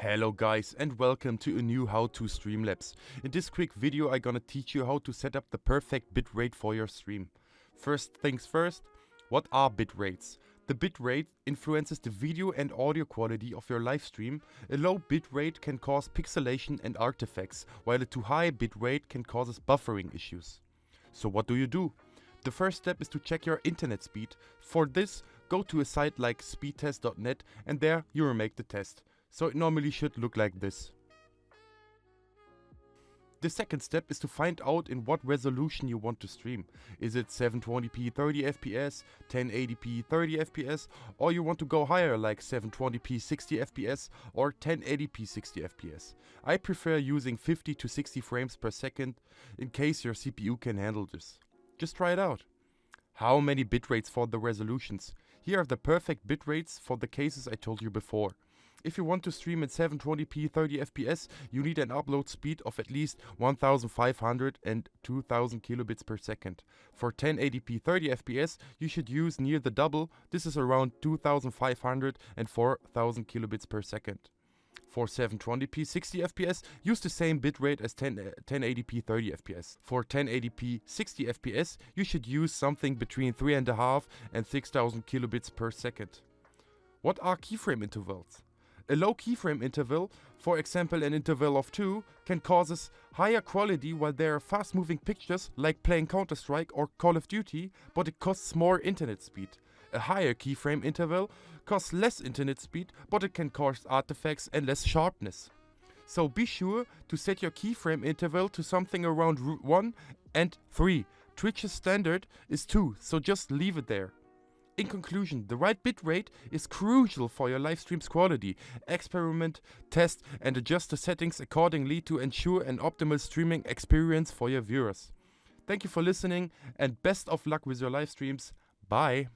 Hello guys and welcome to a new how to Streamlabs. In this quick video I'm gonna teach you how to set up the perfect bitrate for your stream. First things first, what are bitrates? The bitrate influences the video and audio quality of your live stream. A low bitrate can cause pixelation and artifacts, while a too high bitrate can cause buffering issues. So what do? The first step is to check your internet speed. For this, go to a site like speedtest.net and there you will make the test. So it normally should look like this. The second step is to find out in what resolution you want to stream. Is it 720p 30 fps, 1080p 30 fps, or you want to go higher like 720p 60 fps or 1080p 60 fps. I prefer using 50 to 60 frames per second in case your CPU can handle this. Just try it out. How many bitrates for the resolutions? Here are the perfect bitrates for the cases I told you before. If you want to stream at 720p 30 fps, you need an upload speed of at least 1500 and 2000 kilobits per second. For 1080p 30 fps, you should use near the double. This is around 2500 and 4000 kilobits per second. For 720p 60 fps, use the same bitrate as 1080p 30 fps. For 1080p 60 fps, you should use something between 3.5 and 6000 kilobits per second. What are keyframe intervals? A low keyframe interval, for example an interval of 2, can cause higher quality while there are fast moving pictures like playing Counter-Strike or Call of Duty, but it costs more internet speed. A higher keyframe interval costs less internet speed, but it can cause artifacts and less sharpness. So be sure to set your keyframe interval to something around 1 and 3. Twitch's standard is 2, so just leave it there. In conclusion, the right bitrate is crucial for your live stream's quality. Experiment, test and adjust the settings accordingly to ensure an optimal streaming experience for your viewers. Thank you for listening and best of luck with your live streams. Bye!